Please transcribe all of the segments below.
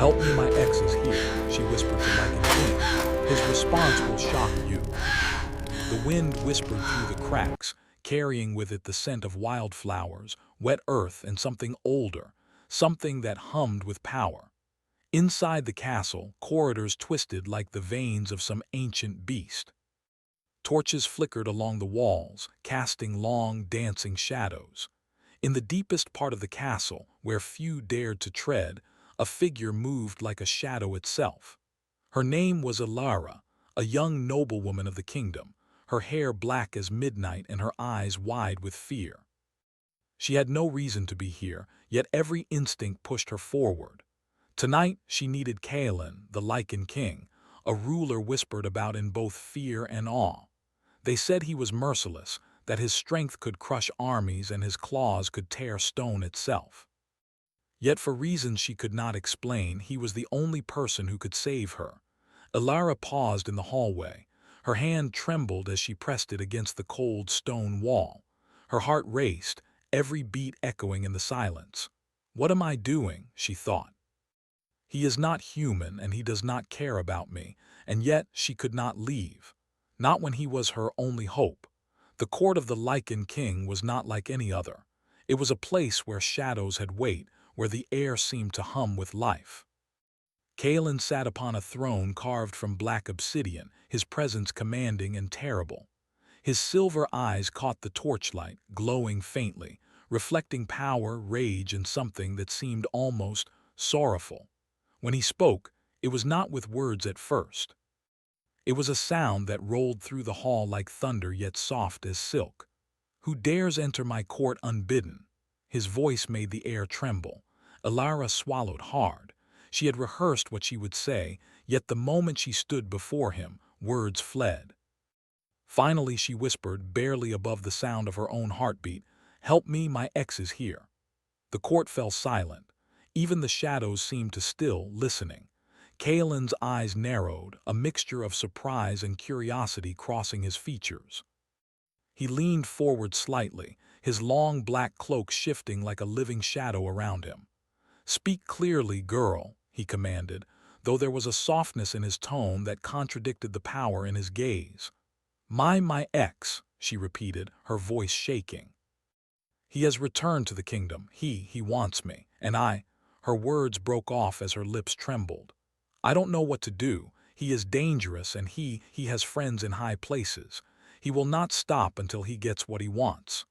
"Help me, my ex is here," she whispered to Lycan King. "His response will shock you." The wind whispered through the cracks, carrying with it the scent of wildflowers, wet earth, and something older, something that hummed with power. Inside the castle, corridors twisted like the veins of some ancient beast. Torches flickered along the walls, casting long, dancing shadows. In the deepest part of the castle, where few dared to tread, a figure moved like a shadow itself. Her name was Ilara, a young noblewoman of the kingdom, her hair black as midnight and her eyes wide with fear. She had no reason to be here, yet every instinct pushed her forward. Tonight she needed Kaelin, the Lycan king, a ruler whispered about in both fear and awe. They said he was merciless, that his strength could crush armies and his claws could tear stone itself. Yet for reasons she could not explain, he was the only person who could save her. Ilara paused in the hallway. Her hand trembled as she pressed it against the cold stone wall. Her heart raced, every beat echoing in the silence. "What am I doing?" she thought. "He is not human and he does not care about me," and yet she could not leave. Not when he was her only hope. The court of the Lycan king was not like any other. It was a place where shadows had weight, where the air seemed to hum with life. Kaelin sat upon a throne carved from black obsidian, his presence commanding and terrible. His silver eyes caught the torchlight, glowing faintly, reflecting power, rage, and something that seemed almost sorrowful. When he spoke, it was not with words at first. It was a sound that rolled through the hall like thunder yet soft as silk. "Who dares enter my court unbidden?" His voice made the air tremble. Ilara swallowed hard. She had rehearsed what she would say, yet the moment she stood before him, words fled. Finally she whispered, barely above the sound of her own heartbeat, "Help me, my ex is here." The court fell silent. Even the shadows seemed to still, listening. Kaelin's eyes narrowed, a mixture of surprise and curiosity crossing his features. He leaned forward slightly, his long black cloak shifting like a living shadow around him. "Speak clearly, girl," he commanded, though there was a softness in his tone that contradicted the power in his gaze. My ex," she repeated, her voice shaking. "He has returned to the kingdom. He wants me. And I—" Her words broke off as her lips trembled. "I don't know what to do. He is dangerous and he has friends in high places. He will not stop until he gets what he wants."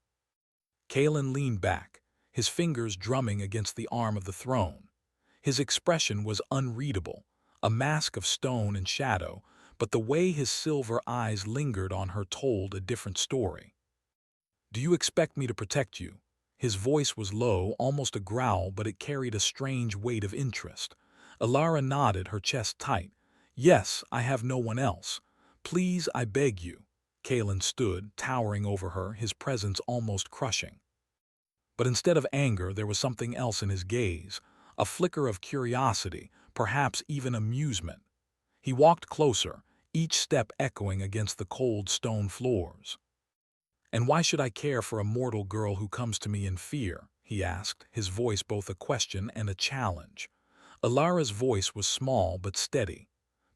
Kaelin leaned back, his fingers drumming against the arm of the throne. His expression was unreadable, a mask of stone and shadow, but the way his silver eyes lingered on her told a different story. "Do you expect me to protect you?" His voice was low, almost a growl, but it carried a strange weight of interest. Ilara nodded, her chest tight. "Yes, I have no one else. Please, I beg you." Kaelin stood, towering over her, his presence almost crushing. But instead of anger, there was something else in his gaze, a flicker of curiosity, perhaps even amusement. He walked closer, each step echoing against the cold stone floors. "And why should I care for a mortal girl who comes to me in fear?" he asked, his voice both a question and a challenge. Ilara's voice was small but steady.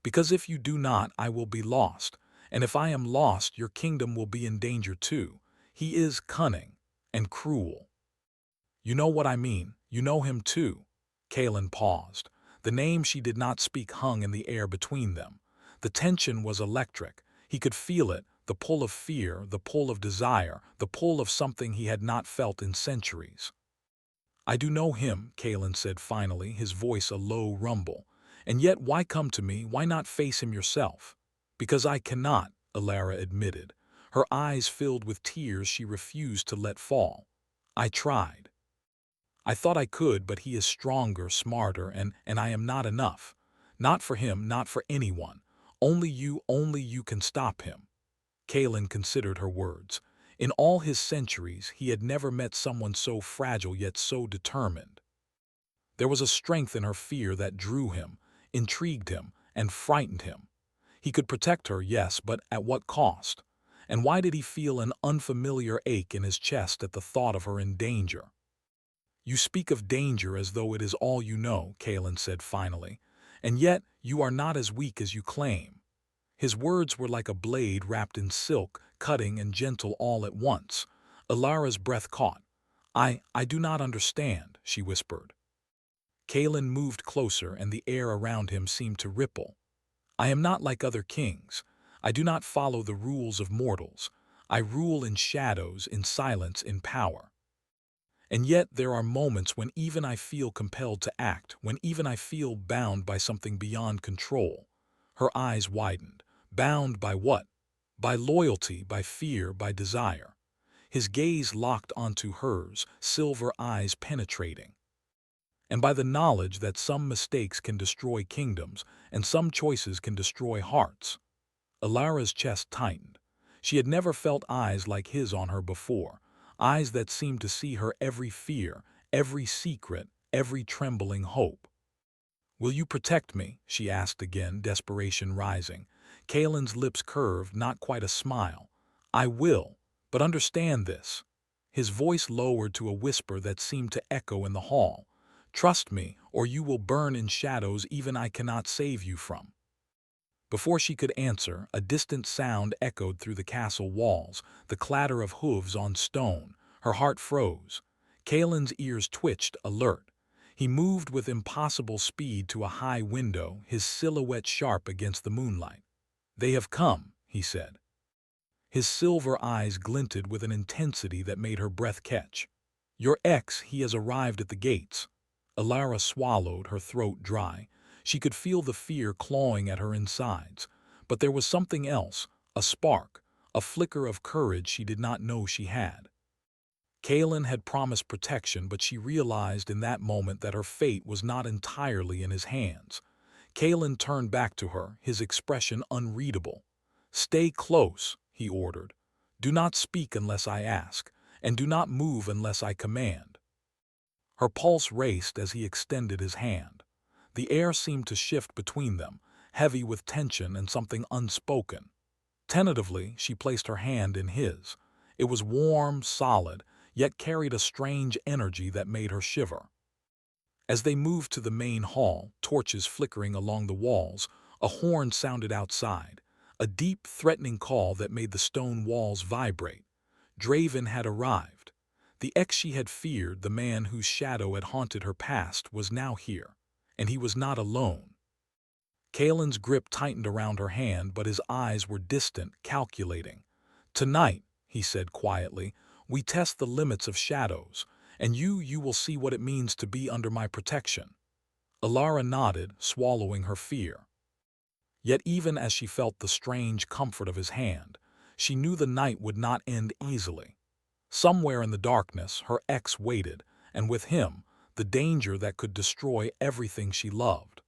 "Because if you do not, I will be lost, and if I am lost, your kingdom will be in danger too. He is cunning and cruel." "You know what I mean. You know him too." Kaelin paused. The name she did not speak hung in the air between them. The tension was electric. He could feel it, the pull of fear, the pull of desire, the pull of something he had not felt in centuries. "I do know him," Kaelin said finally, his voice a low rumble. "And yet why come to me? Why not face him yourself?" "Because I cannot," Ilara admitted. Her eyes filled with tears she refused to let fall. "I tried. I thought I could, but he is stronger, smarter, and I am not enough. Not for him, not for anyone. Only you can stop him." Kaelin considered her words. In all his centuries, he had never met someone so fragile yet so determined. There was a strength in her fear that drew him, intrigued him, and frightened him. He could protect her, yes, but at what cost? And why did he feel an unfamiliar ache in his chest at the thought of her in danger? You speak of danger as though it is all you know, Kalen said finally, and yet you are not as weak as you claim. His words were like a blade wrapped in silk, cutting and gentle all at once. Alara's breath caught. I do not understand, she whispered. Kalen moved closer and the air around him seemed to ripple. I am not like other kings. I do not follow the rules of mortals. I rule in shadows, in silence, in power. And yet there are moments when even I feel compelled to act, when even I feel bound by something beyond control. Her eyes widened. Bound by what? By loyalty, by fear, by desire. His gaze locked onto hers, silver eyes penetrating. And by the knowledge that some mistakes can destroy kingdoms and some choices can destroy hearts. Alara's chest tightened. She had never felt eyes like his on her before, eyes that seemed to see her every fear, every secret, every trembling hope. Will you protect me? She asked again, desperation rising. Kalen's lips curved, not quite a smile. I will, but understand this. His voice lowered to a whisper that seemed to echo in the hall. Trust me, or you will burn in shadows even I cannot save you from. Before she could answer, a distant sound echoed through the castle walls, the clatter of hooves on stone. Her heart froze. Kalen's ears twitched, alert. He moved with impossible speed to a high window, his silhouette sharp against the moonlight. They have come, he said. His silver eyes glinted with an intensity that made her breath catch. Your ex, he has arrived at the gates. Alara swallowed, her throat dry. She could feel the fear clawing at her insides. But there was something else, a spark, a flicker of courage she did not know she had. Kalen had promised protection, but she realized in that moment that her fate was not entirely in his hands. Kalen turned back to her, his expression unreadable. Stay close, he ordered. Do not speak unless I ask, and do not move unless I command. Her pulse raced as he extended his hand. The air seemed to shift between them, heavy with tension and something unspoken. Tentatively, she placed her hand in his. It was warm, solid, yet carried a strange energy that made her shiver. As they moved to the main hall, torches flickering along the walls, a horn sounded outside, a deep, threatening call that made the stone walls vibrate. Draven had arrived. The ex she had feared, the man whose shadow had haunted her past, was now here, and he was not alone. Kalen's grip tightened around her hand, but his eyes were distant, calculating. Tonight, he said quietly, we test the limits of shadows, and you will see what it means to be under my protection. Alara nodded, swallowing her fear. Yet even as she felt the strange comfort of his hand, she knew the night would not end easily. Somewhere in the darkness, her ex waited, and with him, the danger that could destroy everything she loved.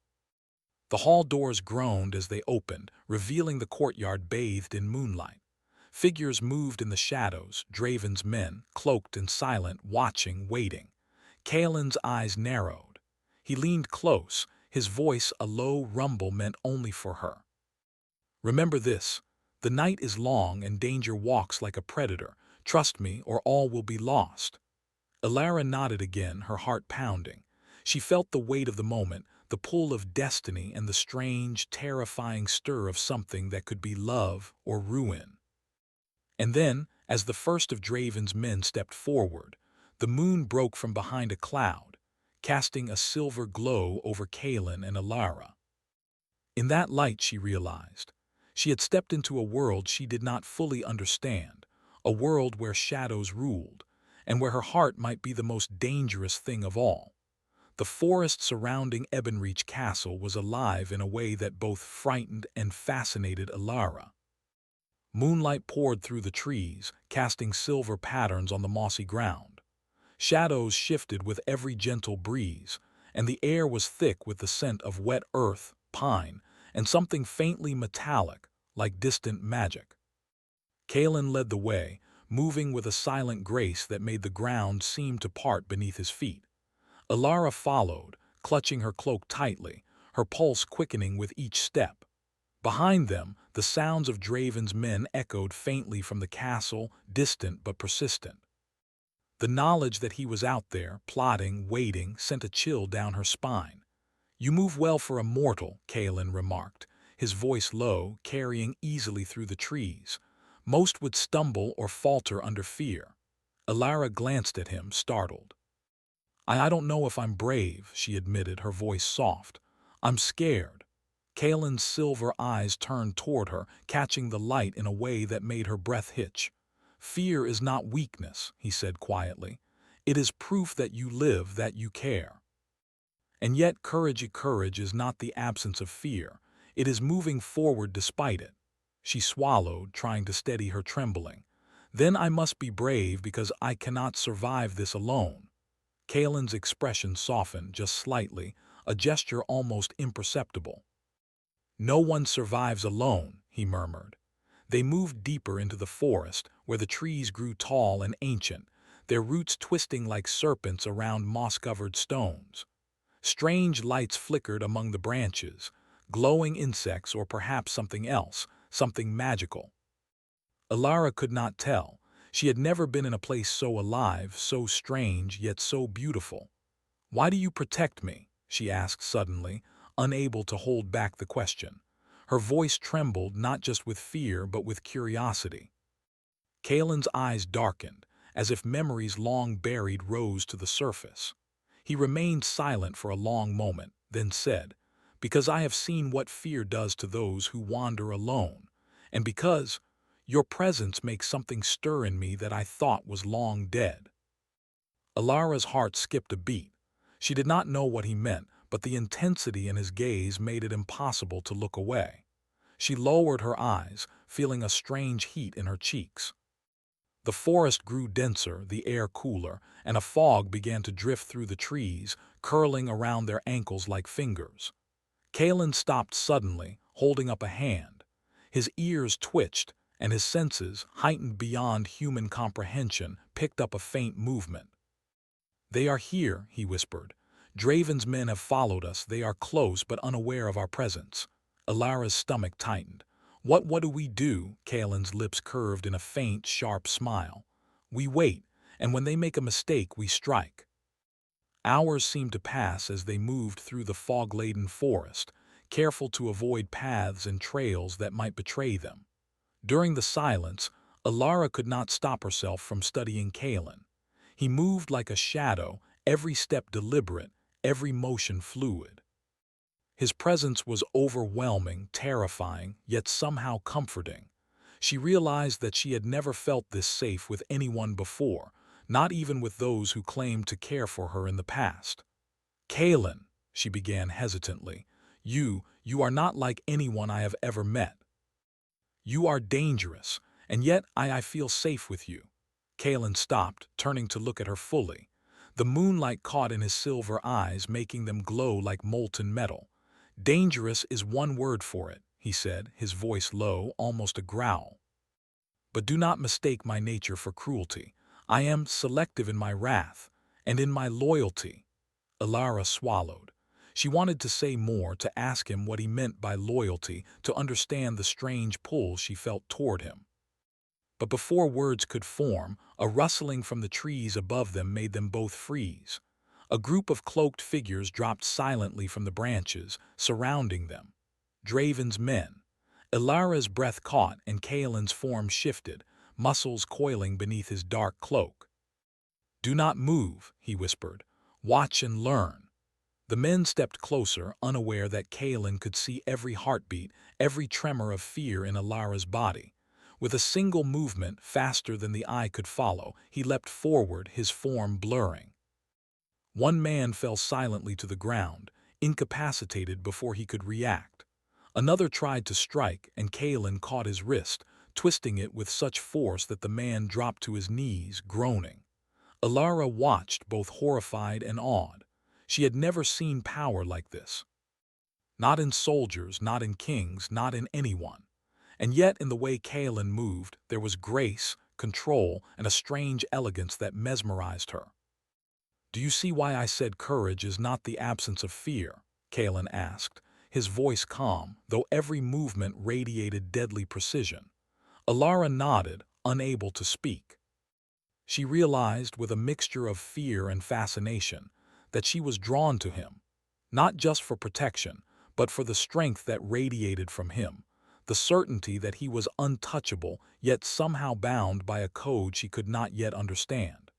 The hall doors groaned as they opened, revealing the courtyard bathed in moonlight. Figures moved in the shadows, Draven's men, cloaked and silent, watching, waiting. Kalen's eyes narrowed. He leaned close, his voice a low rumble meant only for her. Remember this, the night is long and danger walks like a predator. Trust me, or all will be lost. Alara nodded again, her heart pounding. She felt the weight of the moment, the pull of destiny and the strange, terrifying stir of something that could be love or ruin. And then, as the first of Draven's men stepped forward, the moon broke from behind a cloud, casting a silver glow over Kalen and Alara. In that light, she realized, she had stepped into a world she did not fully understand, a world where shadows ruled, and where her heart might be the most dangerous thing of all. The forest surrounding Ebonreach Castle was alive in a way that both frightened and fascinated Alara. Moonlight poured through the trees, casting silver patterns on the mossy ground. Shadows shifted with every gentle breeze, and the air was thick with the scent of wet earth, pine, and something faintly metallic, like distant magic. Kalen led the way, moving with a silent grace that made the ground seem to part beneath his feet. Alara followed, clutching her cloak tightly, her pulse quickening with each step. Behind them, the sounds of Draven's men echoed faintly from the castle, distant but persistent. The knowledge that he was out there, plotting, waiting, sent a chill down her spine. "You move well for a mortal," Kalen remarked, his voice low, carrying easily through the trees. "Most would stumble or falter under fear." Alara glanced at him, startled. I don't know if I'm brave," she admitted, her voice soft. "I'm scared." Kalen's silver eyes turned toward her, catching the light in a way that made her breath hitch. "Fear is not weakness," he said quietly. "It is proof that you live, that you care. And yet courage is not the absence of fear. It is moving forward despite it." She swallowed, trying to steady her trembling. "Then I must be brave because I cannot survive this alone." Kalen's expression softened just slightly, a gesture almost imperceptible. "No one survives alone," he murmured. They moved deeper into the forest, where the trees grew tall and ancient, their roots twisting like serpents around moss-covered stones. Strange lights flickered among the branches, glowing insects or perhaps something else, something magical. Alara could not tell. She had never been in a place so alive, so strange, yet so beautiful. "Why do you protect me?" she asked suddenly, unable to hold back the question. Her voice trembled not just with fear but with curiosity. Kalen's eyes darkened, as if memories long buried rose to the surface. He remained silent for a long moment, then said, "Because I have seen what fear does to those who wander alone, and because your presence makes something stir in me that I thought was long dead." Alara's heart skipped a beat. She did not know what he meant, but the intensity in his gaze made it impossible to look away. She lowered her eyes, feeling a strange heat in her cheeks. The forest grew denser, the air cooler, and a fog began to drift through the trees, curling around their ankles like fingers. Kalen stopped suddenly, holding up a hand. His ears twitched, and his senses, heightened beyond human comprehension, picked up a faint movement. "They are here," he whispered. "Draven's men have followed us. They are close but unaware of our presence." Alara's stomach tightened. What do we do?" Kalen's lips curved in a faint, sharp smile. "We wait, and when they make a mistake, we strike." Hours seemed to pass as they moved through the fog-laden forest, careful to avoid paths and trails that might betray them. During the silence, Alara could not stop herself from studying Kalen. He moved like a shadow, every step deliberate, every motion fluid. His presence was overwhelming, terrifying, yet somehow comforting. She realized that she had never felt this safe with anyone before, not even with those who claimed to care for her in the past. "Kalen," she began hesitantly, you are not like anyone I have ever met. You are dangerous, and yet I feel safe with you." Kalen stopped, turning to look at her fully. The moonlight caught in his silver eyes, making them glow like molten metal. "Dangerous is one word for it," he said, his voice low, almost a growl. "But do not mistake my nature for cruelty. I am selective in my wrath, and in my loyalty." Alara swallowed. She wanted to say more, to ask him what he meant by loyalty, to understand the strange pull she felt toward him. But before words could form, a rustling from the trees above them made them both freeze. A group of cloaked figures dropped silently from the branches, surrounding them. Draven's men. Ilara's breath caught and Kaelin's form shifted, muscles coiling beneath his dark cloak. "Do not move," he whispered. "Watch and learn." The men stepped closer, unaware that Kaelin could see every heartbeat, every tremor of fear in Ilara's body. With a single movement, faster than the eye could follow, he leapt forward, his form blurring. One man fell silently to the ground, incapacitated before he could react. Another tried to strike, and Kaelin caught his wrist, twisting it with such force that the man dropped to his knees, groaning. Ilara watched, both horrified and awed. She had never seen power like this. Not in soldiers, not in kings, not in anyone. And yet in the way Kaelin moved, there was grace, control, and a strange elegance that mesmerized her. "Do you see why I said courage is not the absence of fear?" Kaelin asked, his voice calm, though every movement radiated deadly precision. Alara nodded, unable to speak. She realized with a mixture of fear and fascination that she was drawn to him, not just for protection, but for the strength that radiated from him, the certainty that he was untouchable yet somehow bound by a code she could not yet understand.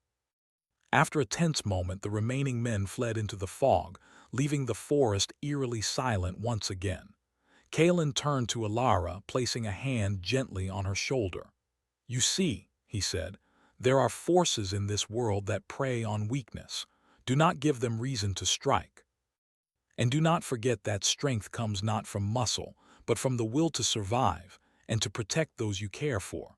After a tense moment, the remaining men fled into the fog, leaving the forest eerily silent once again. Kalen turned to Alara, placing a hand gently on her shoulder. "You see," he said, "there are forces in this world that prey on weakness. Do not give them reason to strike. And do not forget that strength comes not from muscle, but from the will to survive and to protect those you care for."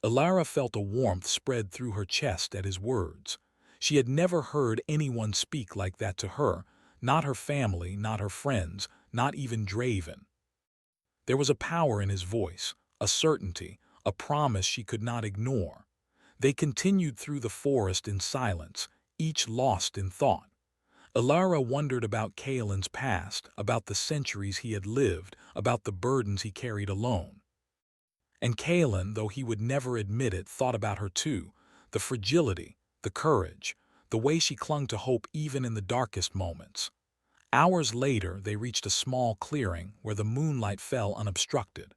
Alara felt a warmth spread through her chest at his words. She had never heard anyone speak like that to her, not her family, not her friends, not even Draven. There was a power in his voice, a certainty, a promise she could not ignore. They continued through the forest in silence, each lost in thought. Alara wondered about Kaelin's past, about the centuries he had lived, about the burdens he carried alone. And Kaelin, though he would never admit it, thought about her too, the fragility, the courage, the way she clung to hope even in the darkest moments. Hours later, they reached a small clearing where the moonlight fell unobstructed.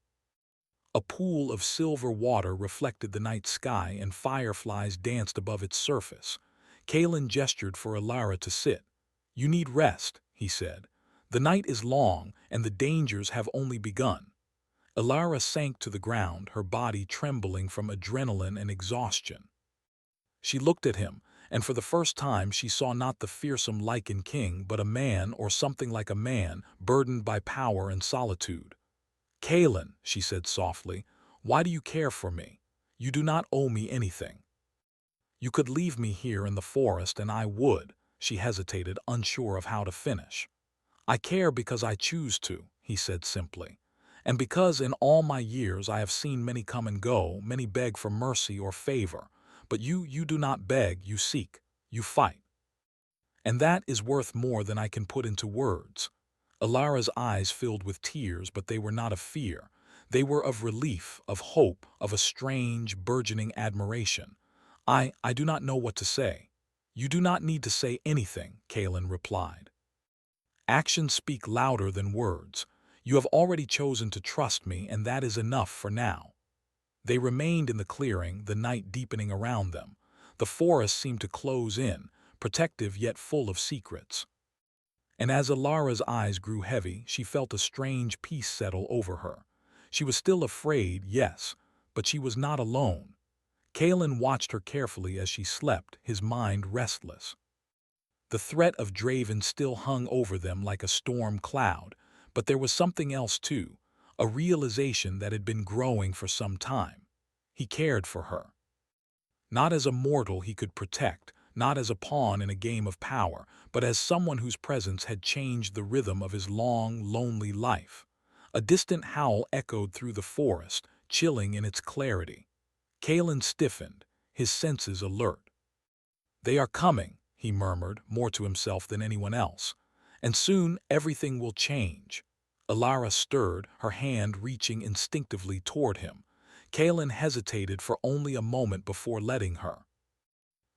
A pool of silver water reflected the night sky and fireflies danced above its surface. Kaelin gestured for Alara to sit. "You need rest," he said. "The night is long and the dangers have only begun." Alara sank to the ground, her body trembling from adrenaline and exhaustion. She looked at him, and for the first time she saw not the fearsome Lycan king, but a man, or something like a man, burdened by power and solitude. "Kaelin," she said softly, "why do you care for me? You do not owe me anything. You could leave me here in the forest and I would." She hesitated, unsure of how to finish. "I care because I choose to," he said simply. "And because in all my years I have seen many come and go, many beg for mercy or favor. But you do not beg, you seek, you fight. And that is worth more than I can put into words." Alara's eyes filled with tears, but they were not of fear. They were of relief, of hope, of a strange, burgeoning admiration. I do not know what to say." "You do not need to say anything," Kaelin replied. "Actions speak louder than words. You have already chosen to trust me, and that is enough for now." They remained in the clearing, the night deepening around them. The forest seemed to close in, protective yet full of secrets. And as Alara's eyes grew heavy, she felt a strange peace settle over her. She was still afraid, yes, but she was not alone. Kaelin watched her carefully as she slept, his mind restless. The threat of Draven still hung over them like a storm cloud, but there was something else too, a realization that had been growing for some time. He cared for her. Not as a mortal he could protect, not as a pawn in a game of power, but as someone whose presence had changed the rhythm of his long, lonely life. A distant howl echoed through the forest, chilling in its clarity. Kaelin stiffened, his senses alert. "They are coming," he murmured, more to himself than anyone else. "And soon everything will change." Alara stirred, her hand reaching instinctively toward him. Kaelin hesitated for only a moment before letting her.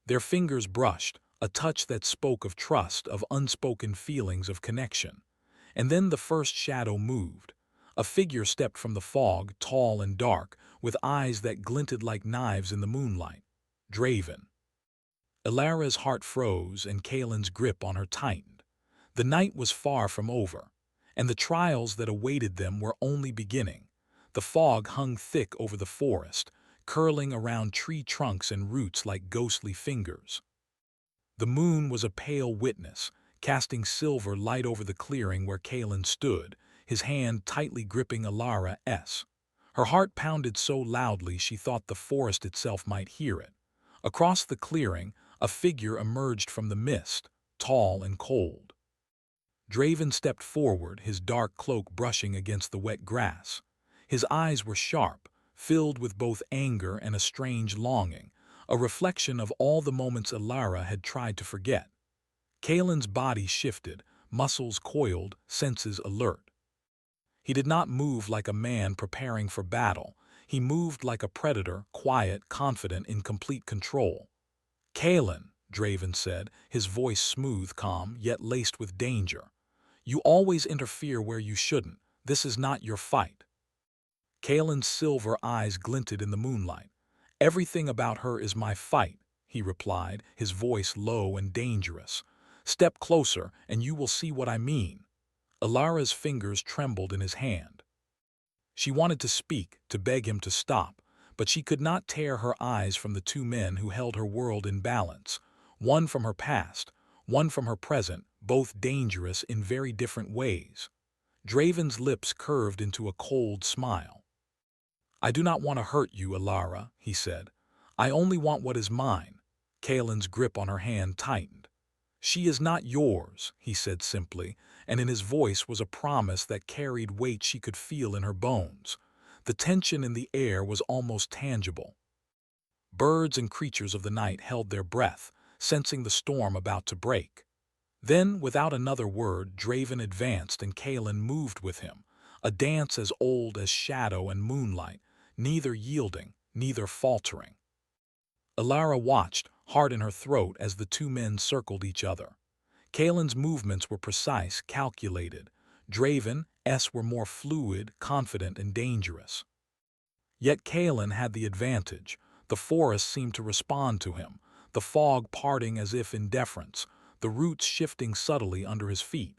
Their fingers brushed, a touch that spoke of trust, of unspoken feelings of connection. And then the first shadow moved. A figure stepped from the fog, tall and dark, with eyes that glinted like knives in the moonlight. Draven. Alara's heart froze and Kaelin's grip on her tightened. The night was far from over, and the trials that awaited them were only beginning. The fog hung thick over the forest, curling around tree trunks and roots like ghostly fingers. The moon was a pale witness, casting silver light over the clearing where Kaelin stood, his hand tightly gripping Alara's. Her heart pounded so loudly she thought the forest itself might hear it. Across the clearing, a figure emerged from the mist, tall and cold. Draven stepped forward, his dark cloak brushing against the wet grass. His eyes were sharp, filled with both anger and a strange longing, a reflection of all the moments Alara had tried to forget. Kaelin's body shifted, muscles coiled, senses alert. He did not move like a man preparing for battle. He moved like a predator, quiet, confident, in complete control. "Kalen," Draven said, his voice smooth, calm, yet laced with danger. "You always interfere where you shouldn't. This is not your fight." Kalen's silver eyes glinted in the moonlight. "Everything about her is my fight," he replied, his voice low and dangerous. "Step closer, and you will see what I mean." Alara's fingers trembled in his hand. She wanted to speak, to beg him to stop, but she could not tear her eyes from the two men who held her world in balance, one from her past, one from her present, both dangerous in very different ways. Draven's lips curved into a cold smile. "I do not want to hurt you, Alara," he said. "I only want what is mine." Kalen's grip on her hand tightened. "She is not yours," he said simply, and in his voice was a promise that carried weight she could feel in her bones. The tension in the air was almost tangible. Birds and creatures of the night held their breath, sensing the storm about to break. Then, without another word, Draven advanced and Kalen moved with him, a dance as old as shadow and moonlight, neither yielding, neither faltering. Alara watched, heart in her throat, as the two men circled each other. Kalen's movements were precise, calculated. Draven's were more fluid, confident, and dangerous. Yet Kalen had the advantage. The forest seemed to respond to him, the fog parting as if in deference, the roots shifting subtly under his feet.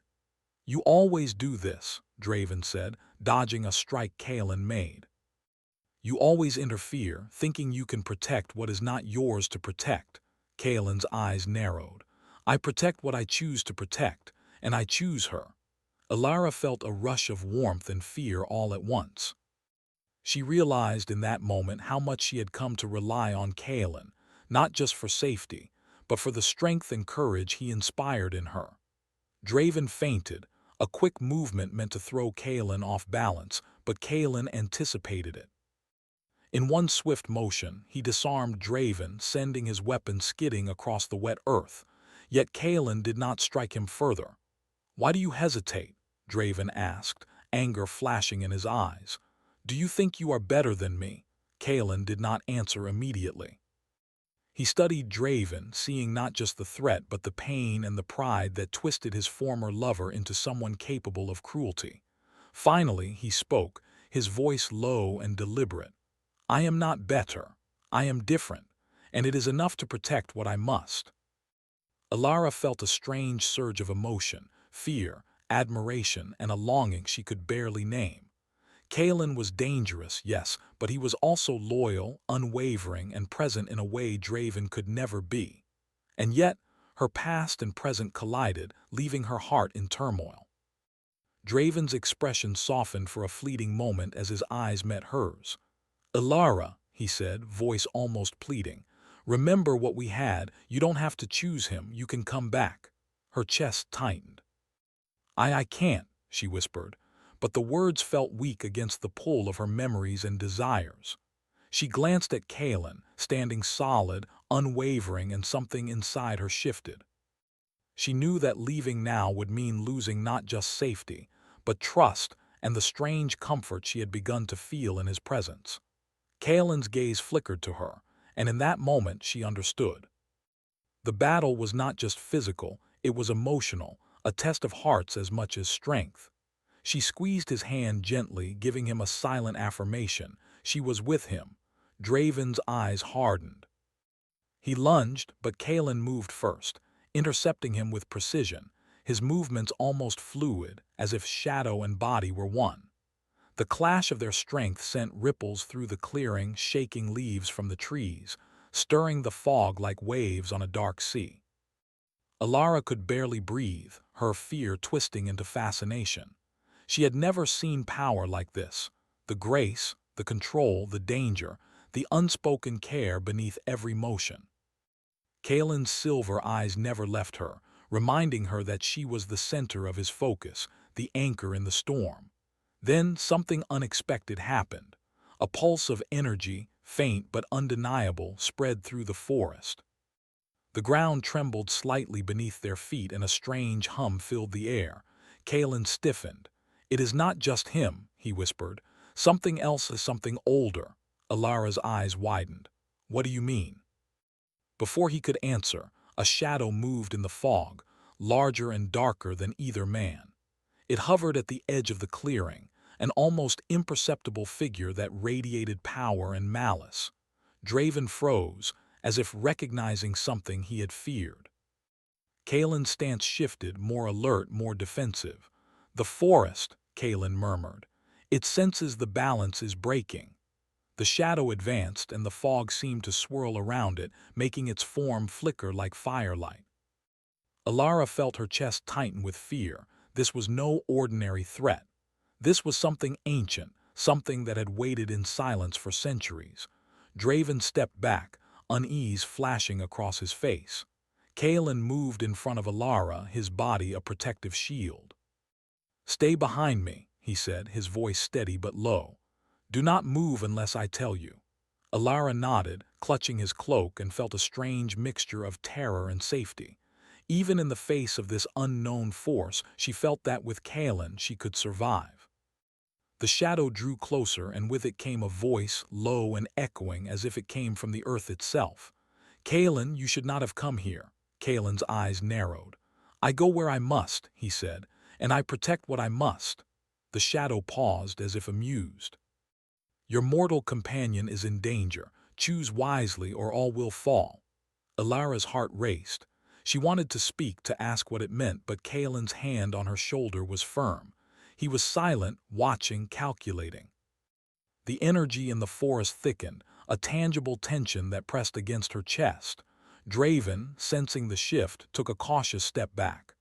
"You always do this," Draven said, dodging a strike Kalen made. "You always interfere, thinking you can protect what is not yours to protect." Kalen's eyes narrowed. "I protect what I choose to protect, and I choose her." Alara felt a rush of warmth and fear all at once. She realized in that moment how much she had come to rely on Kalen, not just for safety, but for the strength and courage he inspired in her. Draven feinted, a quick movement meant to throw Kalen off balance, but Kalen anticipated it. In one swift motion, he disarmed Draven, sending his weapon skidding across the wet earth. Yet Kalen did not strike him further. "Why do you hesitate?" Draven asked, anger flashing in his eyes. "Do you think you are better than me?" Kalen did not answer immediately. He studied Draven, seeing not just the threat but the pain and the pride that twisted his former lover into someone capable of cruelty. Finally, he spoke, his voice low and deliberate. "I am not better. I am different, and it is enough to protect what I must." Alara felt a strange surge of emotion, fear, admiration, and a longing she could barely name. Kalen was dangerous, yes, but he was also loyal, unwavering, and present in a way Draven could never be. And yet, her past and present collided, leaving her heart in turmoil. Draven's expression softened for a fleeting moment as his eyes met hers. "Alara," he said, voice almost pleading, "remember what we had. You don't have to choose him. You can come back." Her chest tightened. I can't," she whispered, but the words felt weak against the pull of her memories and desires. She glanced at Kalen, standing solid, unwavering, and something inside her shifted. She knew that leaving now would mean losing not just safety, but trust and the strange comfort she had begun to feel in his presence. Kalen's gaze flickered to her, and in that moment she understood. The battle was not just physical, it was emotional, a test of hearts as much as strength. She squeezed his hand gently, giving him a silent affirmation. She was with him. Draven's eyes hardened. He lunged, but Kalen moved first, intercepting him with precision, his movements almost fluid, as if shadow and body were one. The clash of their strength sent ripples through the clearing, shaking leaves from the trees, stirring the fog like waves on a dark sea. Alara could barely breathe, her fear twisting into fascination. She had never seen power like this. The grace, the control, the danger, the unspoken care beneath every motion. Kalen's silver eyes never left her, reminding her that she was the center of his focus, the anchor in the storm. Then something unexpected happened. A pulse of energy, faint but undeniable, spread through the forest. The ground trembled slightly beneath their feet and a strange hum filled the air. Kalen stiffened. "It is not just him," he whispered. "Something else is something older, Alara's eyes widened. What do you mean? Before he could answer, a shadow moved in the fog, larger and darker than either man. It hovered at the edge of the clearing, an almost imperceptible figure that radiated power and malice. Draven froze, as if recognizing something he had feared. Kalen's stance shifted, more alert, more defensive. The forest, Kalen murmured. It senses the balance is breaking. The shadow advanced, and the fog seemed to swirl around it, making its form flicker like firelight. Alara felt her chest tighten with fear. This was no ordinary threat. This was something ancient, something that had waited in silence for centuries. Draven stepped back, unease flashing across his face. Kalen moved in front of Alara, his body a protective shield. "Stay behind me," he said, his voice steady but low. "Do not move unless I tell you." Alara nodded, clutching his cloak, and felt a strange mixture of terror and safety. Even in the face of this unknown force, she felt that with Kalen she could survive. The shadow drew closer, and with it came a voice, low and echoing as if it came from the earth itself. "Kalen, you should not have come here." Kalen's eyes narrowed. "I go where I must," he said, "and I protect what I must." The shadow paused as if amused. "Your mortal companion is in danger. Choose wisely or all will fall." Alara's heart raced. She wanted to speak, to ask what it meant, but Kalen's hand on her shoulder was firm. He was silent, watching, calculating. The energy in the forest thickened, a tangible tension that pressed against her chest. Draven, sensing the shift, took a cautious step back.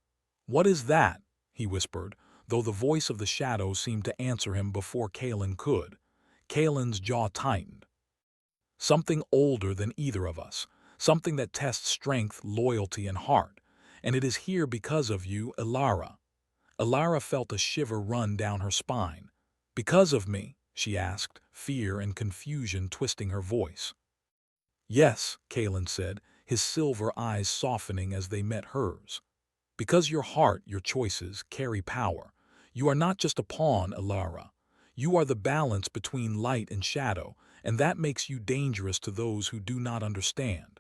"What is that?" he whispered, though the voice of the shadow seemed to answer him before Kalen could. Kalen's jaw tightened. "Something older than either of us, something that tests strength, loyalty, and heart. And it is here because of you, Alara." Alara felt a shiver run down her spine. "Because of me?" she asked, fear and confusion twisting her voice. "Yes," Kalen said, his silver eyes softening as they met hers. "Because your heart, your choices, carry power. You are not just a pawn, Alara. You are the balance between light and shadow, and that makes you dangerous to those who do not understand."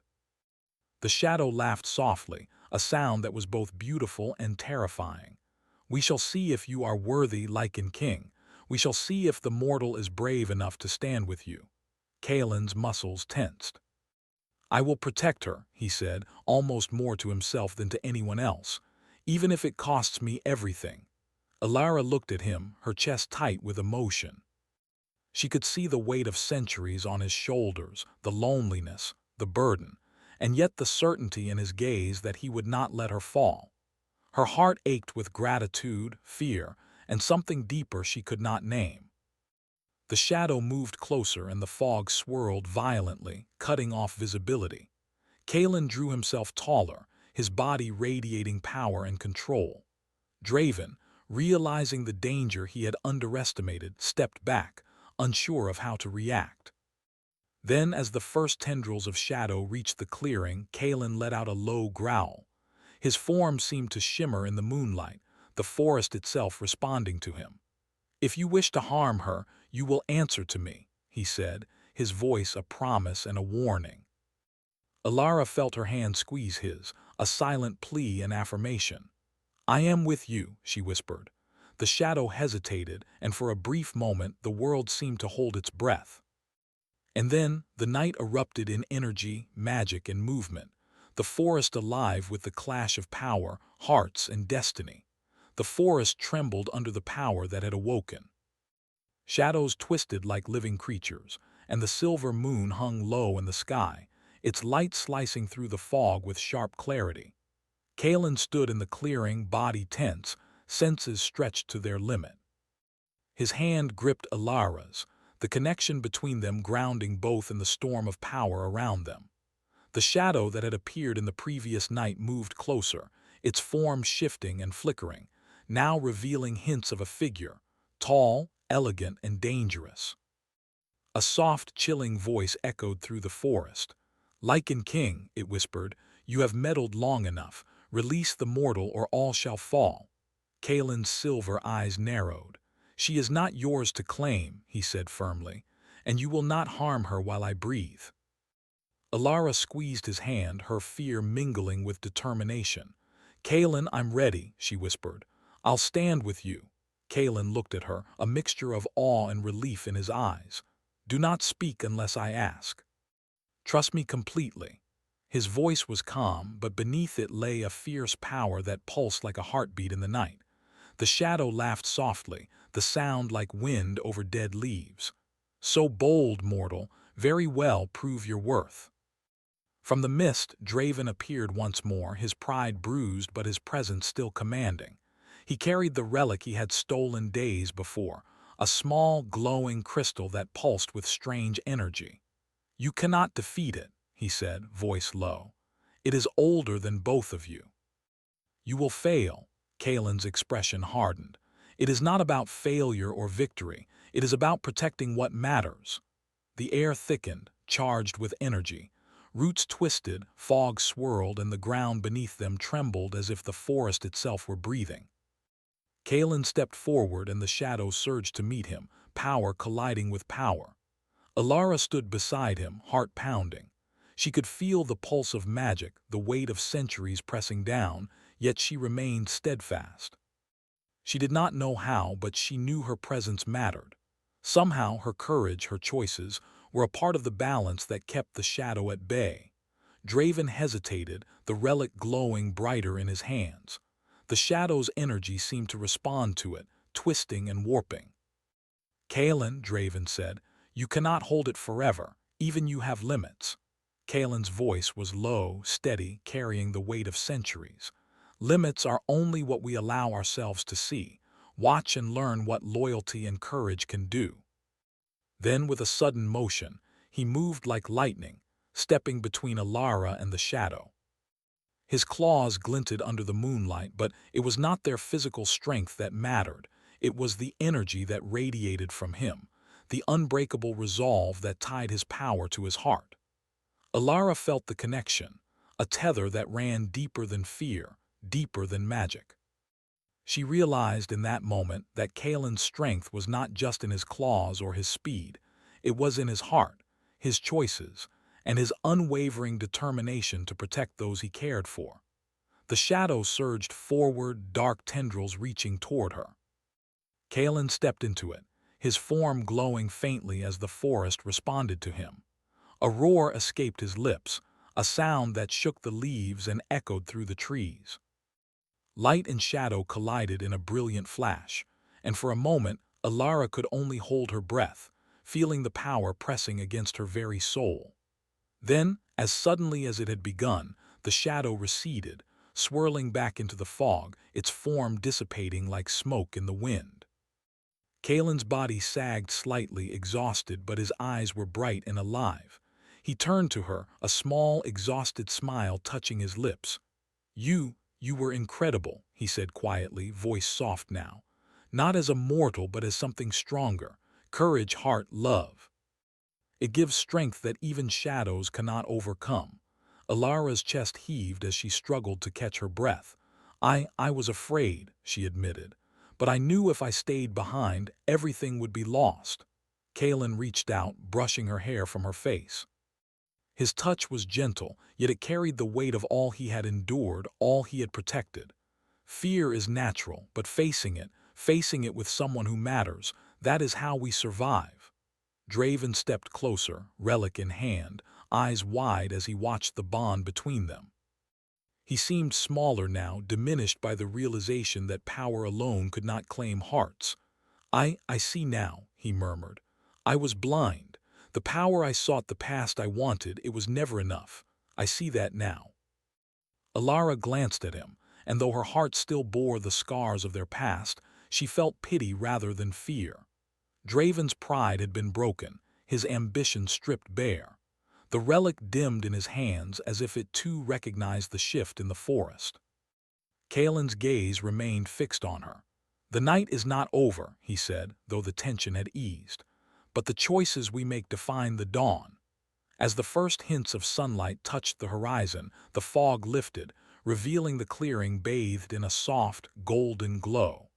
The shadow laughed softly, a sound that was both beautiful and terrifying. "We shall see if you are worthy, Lycan King. We shall see if the mortal is brave enough to stand with you." Kalen's muscles tensed. "I will protect her," he said, almost more to himself than to anyone else, "even if it costs me everything." Alara looked at him, her chest tight with emotion. She could see the weight of centuries on his shoulders, the loneliness, the burden, and yet the certainty in his gaze that he would not let her fall. Her heart ached with gratitude, fear, and something deeper she could not name. The shadow moved closer, and the fog swirled violently, cutting off visibility. Kalen drew himself taller, his body radiating power and control. Draven, realizing the danger he had underestimated, stepped back, unsure of how to react. Then, as the first tendrils of shadow reached the clearing, Kalen let out a low growl. His form seemed to shimmer in the moonlight, the forest itself responding to him. "If you wish to harm her, you will answer to me," he said, his voice a promise and a warning. Alara felt her hand squeeze his, a silent plea and affirmation. "I am with you," she whispered. The shadow hesitated, and for a brief moment the world seemed to hold its breath. And then the night erupted in energy, magic, and movement, the forest alive with the clash of power, hearts, and destiny. The forest trembled under the power that had awoken. Shadows twisted like living creatures, and the silver moon hung low in the sky, its light slicing through the fog with sharp clarity. Kalen stood in the clearing, body tense, senses stretched to their limit. His hand gripped Alara's, the connection between them grounding both in the storm of power around them. The shadow that had appeared in the previous night moved closer, its form shifting and flickering, now revealing hints of a figure, tall, elegant, and dangerous. A soft, chilling voice echoed through the forest. "Lycan King," it whispered, "you have meddled long enough. Release the mortal or all shall fall." Kalen's silver eyes narrowed. "She is not yours to claim," he said firmly, and you will not harm her while I breathe." Alara squeezed his hand, her fear mingling with determination. "Kaelin, I'm ready," she whispered. "I'll stand with you." Kaelin looked at her, a mixture of awe and relief in his eyes. "Do not speak unless I ask. Trust me completely." His voice was calm, but beneath it lay a fierce power that pulsed like a heartbeat in the night. The shadow laughed softly, the sound like wind over dead leaves. "So bold, mortal, very well, prove your worth." From the mist, Draven appeared once more, his pride bruised but his presence still commanding. He carried the relic he had stolen days before, a small, glowing crystal that pulsed with strange energy. "You cannot defeat it," he said, voice low. "It is older than both of you." "You will fail." Kaelin's expression hardened. "It is not about failure or victory. It is about protecting what matters." The air thickened, charged with energy. Roots twisted, fog swirled, and the ground beneath them trembled as if the forest itself were breathing. Kaelin stepped forward and the shadow surged to meet him, power colliding with power. Alara stood beside him, heart pounding. She could feel the pulse of magic, the weight of centuries pressing down, yet she remained steadfast. She did not know how, but she knew her presence mattered. Somehow her courage, her choices, were a part of the balance that kept the shadow at bay. Draven hesitated, the relic glowing brighter in his hands. The shadow's energy seemed to respond to it, twisting and warping. "Kaelin," Draven said, "you cannot hold it forever. Even you have limits." Kaelin's voice was low, steady, carrying the weight of centuries. "Limits are only what we allow ourselves to see. Watch and learn what loyalty and courage can do." Then, with a sudden motion, he moved like lightning, stepping between Alara and the shadow. His claws glinted under the moonlight, but it was not their physical strength that mattered. It was the energy that radiated from him, the unbreakable resolve that tied his power to his heart. Alara felt the connection, a tether that ran deeper than fear, deeper than magic. She realized in that moment that Kaelin's strength was not just in his claws or his speed. It was in his heart, his choices, and his unwavering determination to protect those he cared for. The shadow surged forward, dark tendrils reaching toward her. Kaelin stepped into it, his form glowing faintly as the forest responded to him. A roar escaped his lips, a sound that shook the leaves and echoed through the trees. Light and shadow collided in a brilliant flash, and for a moment Alara could only hold her breath, feeling the power pressing against her very soul. Then, as suddenly as it had begun, the shadow receded, swirling back into the fog, its form dissipating like smoke in the wind. Kaelin's body sagged slightly, exhausted, but his eyes were bright and alive. He turned to her, a small, exhausted smile touching his lips. You were incredible," he said quietly, voice soft now. "Not as a mortal, but as something stronger. Courage, heart, love. It gives strength that even shadows cannot overcome." Alara's chest heaved as she struggled to catch her breath. I was afraid," she admitted. "But I knew if I stayed behind, everything would be lost." Kaelin reached out, brushing her hair from her face. His touch was gentle, yet it carried the weight of all he had endured, all he had protected. Fear is natural, but facing it with someone who matters, that is how we survive. Draven stepped closer, relic in hand, eyes wide as he watched the bond between them. He seemed smaller now, diminished by the realization that power alone could not claim hearts. I see now," he murmured. "I was blind. The power I sought, the past I wanted, it was never enough. I see that now." Alara glanced at him, and though her heart still bore the scars of their past, she felt pity rather than fear. Draven's pride had been broken, his ambition stripped bare. The relic dimmed in his hands as if it too recognized the shift in the forest. Kaelin's gaze remained fixed on her. "The night is not over," he said, though the tension had eased. "But the choices we make define the dawn." As the first hints of sunlight touched the horizon, the fog lifted, revealing the clearing bathed in a soft, golden glow.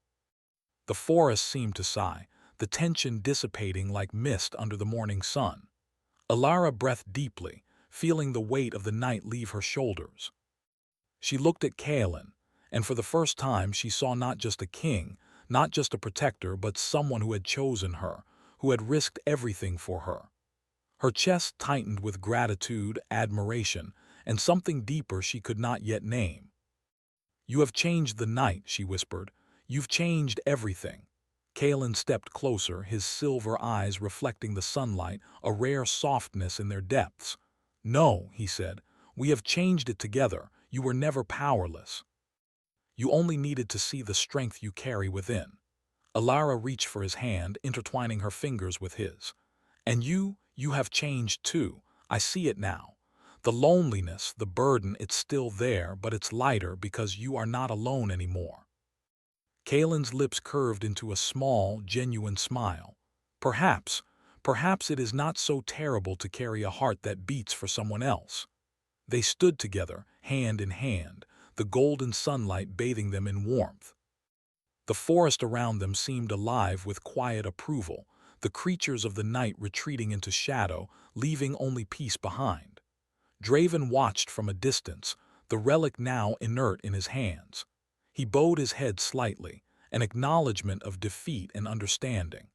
The forest seemed to sigh, the tension dissipating like mist under the morning sun. Alara breathed deeply, feeling the weight of the night leave her shoulders. She looked at Kaelin, and for the first time she saw not just a king, not just a protector, but someone who had chosen her, who had risked everything for her. Her chest tightened with gratitude, admiration, and something deeper she could not yet name. "You have changed the night," she whispered. "You've changed everything." Kaelin stepped closer, his silver eyes reflecting the sunlight, a rare softness in their depths. "No," he said, "we have changed it together. You were never powerless. You only needed to see the strength you carry within." Alara reached for his hand, intertwining her fingers with his. "And you have changed too. I see it now. The loneliness, the burden, it's still there, but it's lighter because you are not alone anymore." Kaelin's lips curved into a small, genuine smile. Perhaps it is not so terrible to carry a heart that beats for someone else." They stood together, hand in hand, the golden sunlight bathing them in warmth. The forest around them seemed alive with quiet approval, the creatures of the night retreating into shadow, leaving only peace behind. Draven watched from a distance, the relic now inert in his hands. He bowed his head slightly, an acknowledgement of defeat and understanding.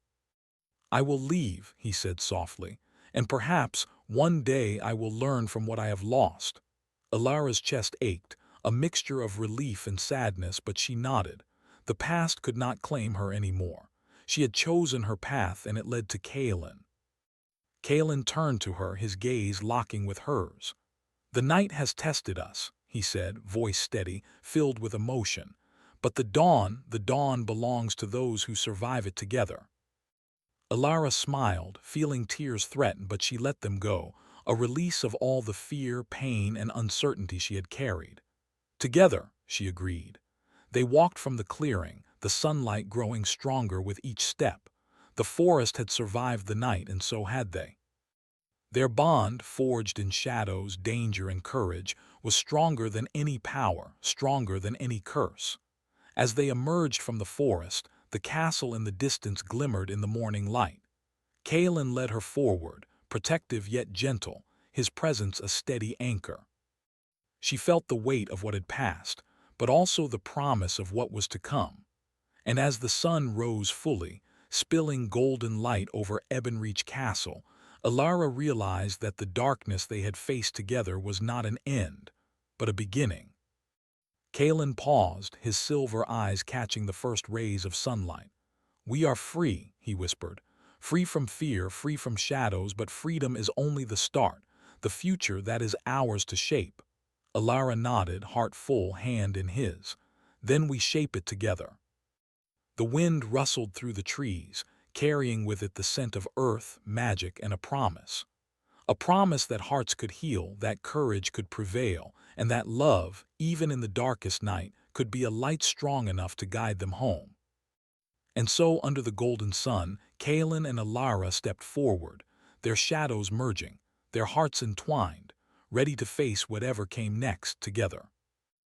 "I will leave," he said softly, "and perhaps one day I will learn from what I have lost." Alara's chest ached, a mixture of relief and sadness, but she nodded. The past could not claim her anymore. She had chosen her path, and it led to Kaelin. Kaelin turned to her, his gaze locking with hers. "The night has tested us," he said, voice steady, filled with emotion. "But the dawn belongs to those who survive it together." Alara smiled, feeling tears threaten, but she let them go, a release of all the fear, pain, and uncertainty she had carried. "Together," she agreed. They walked from the clearing, the sunlight growing stronger with each step. The forest had survived the night, and so had they. Their bond, forged in shadows, danger, and courage, was stronger than any power, stronger than any curse. As they emerged from the forest, the castle in the distance glimmered in the morning light. Kaelin led her forward, protective yet gentle, his presence a steady anchor. She felt the weight of what had passed, but also the promise of what was to come. And as the sun rose fully, spilling golden light over Ebonreach Castle, Alara realized that the darkness they had faced together was not an end, but a beginning. Kaelin paused, his silver eyes catching the first rays of sunlight. "We are free," he whispered. "Free from fear, free from shadows, but freedom is only the start, the future that is ours to shape." Alara nodded, heart full, hand in his. "Then we shape it together." The wind rustled through the trees, carrying with it the scent of earth, magic, and a promise. A promise that hearts could heal, that courage could prevail, and that love, even in the darkest night, could be a light strong enough to guide them home. And so, under the golden sun, Kaelin and Alara stepped forward, their shadows merging, their hearts entwined, ready to face whatever came next together.